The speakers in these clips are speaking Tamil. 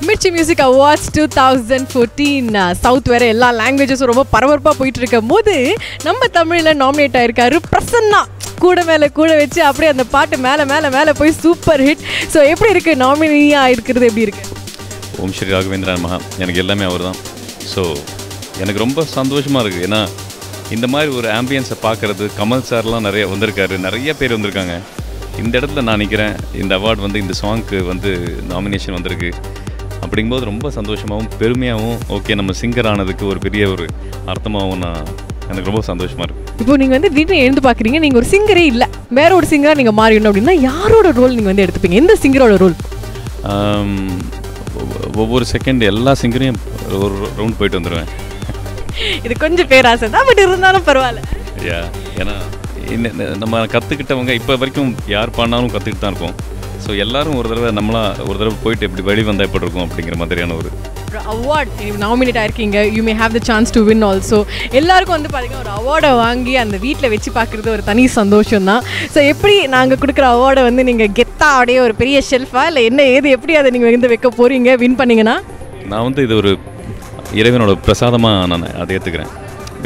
மிர்ச்சி மியூசிக் அவார்ட்ஸ் 2014 சவுத் வேற எல்லா லாங்குவேஜஸும் ரொம்ப பரபரப்பாக போயிட்டு இருக்கும் போது நம்ம தமிழில் நாமினேட் ஆயிருக்காரு பிரசன்னா. கூட மேலே கூட வச்சு அப்படியே அந்த பாட்டு மேலே மேலே மேலே போய் சூப்பர் ஹிட். ஸோ எப்படி இருக்குது நாமினியாக இருக்கிறது, எப்படி இருக்குது? ஓம் ஸ்ரீ ராகவேந்திரன் மகா, எனக்கு எல்லாமே அவர் தான். ஸோ எனக்கு ரொம்ப சந்தோஷமாக இருக்குது. ஏன்னா இந்த மாதிரி ஒரு ஆம்பியன்ஸை பார்க்குறது, கமல் சார்லாம் நிறைய வந்திருக்காரு, நிறைய பேர் வந்திருக்காங்க. இந்த இடத்துல நான் நிற்கிறேன், இந்த அவார்டு வந்து இந்த சாங்க்கு வந்து நாமினேஷன் வந்திருக்கு அப்படிங்கும்போது ரொம்ப சந்தோஷமாகவும் பெருமையாகவும், ஓகே நம்ம சிங்கர் ஆனதுக்கு ஒரு பெரிய ஒரு அர்த்தமாகவும் எனக்கு ரொம்ப சந்தோஷமாக இருக்குது. இப்போ நீங்கள் வந்து திடீர்னு எழுந்து பார்க்குறீங்க, நீங்கள் ஒரு சிங்கரே இல்லை, வேற ஒரு சிங்கராக நீங்கள் மாறிடணும் அப்படின்னா யாரோட ரோல் நீங்கள் வந்து எடுத்துப்பீங்க? எந்த சிங்கரோட ரோல்? ஒவ்வொரு செகண்ட் எல்லா சிங்கரையும் ஒரு ரவுண்ட் போயிட்டு வந்துடுவேன். இது கொஞ்சம் பேராசை தான், பட் இருந்தாலும் பரவாயில்ல. ஏன்னா நம்ம கற்றுக்கிட்டவங்க இப்போ வரைக்கும் யார் பாடினாலும் கற்றுக்கிட்டு தான் இருக்கோம். ஸோ எல்லோரும் ஒரு தடவை போயிட்டு எப்படி வெளி வந்தால் எப்படி இருக்கும் அப்படிங்கிற மாதிரியான ஒரு அவார்ட் நாமினேட் ஆயிருக்கீங்க. You may have the chance to win also. எல்லாருக்கும் வந்து பார்த்தீங்கன்னா ஒரு அவார்டை வாங்கி அந்த வீட்டில் வச்சு பார்க்குறது ஒரு தனி சந்தோஷம் தான். ஸோ எப்படி நாங்கள் கொடுக்குற அவார்டை வந்து நீங்கள் கெத்தா அப்படியே ஒரு பெரிய ஷெல்ஃபா இல்லை என்ன ஏது எப்படி அதை நீங்கள் வந்து வைக்க போகிறீங்க வின் பண்ணிங்கன்னா? நான் வந்து இது ஒரு இறைவனோட பிரசாதமாக நான் அதை ஏற்றுக்கிறேன்.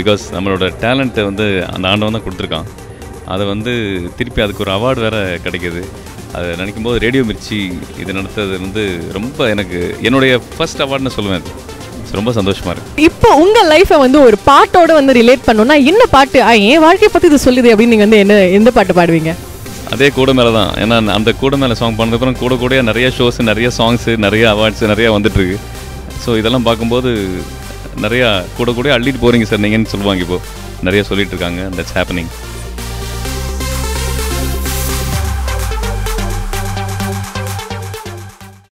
பிகாஸ் நம்மளோட டேலண்ட்டை வந்து அந்த ஆண்டவன் தான் கொடுத்துருக்கான். அதை வந்து திருப்பி அதுக்கு ஒரு அவார்டு வேறு கிடைக்கிது. அதை நினைக்கும் போது ரேடியோ மிர்ச்சி இது நடத்துறது வந்து ரொம்ப எனக்கு என்னுடைய ஃபர்ஸ்ட் அவார்டுன்னு சொல்லுவேன். ரொம்ப சந்தோஷமாக இருக்குது. இப்போ உங்கள் லைஃப்பை வந்து ஒரு பாட்டோட வந்து ரிலேட் பண்ணோன்னா என்ன பாட்டு, என் வாழ்க்கையை பற்றி இது சொல்லுது அப்படின்னு நீங்கள் வந்து எந்த பாட்டு பாடுவீங்க? அதே கூட மேலே தான். ஏன்னா அந்த கூட மேலே சாங் பண்ணதுக்கப்புறம் கூட நிறைய ஷோஸ், நிறைய சாங்ஸு, நிறைய அவார்ட்ஸ் நிறையா வந்துட்டுருக்கு. ஸோ இதெல்லாம் பார்க்கும்போது நிறையா கூட அள்ளிட்டு போகிறீங்க சார் நீங்கன்னு சொல்லுவாங்க. இப்போது நிறையா சொல்லிட்டு இருக்காங்க. That's happening.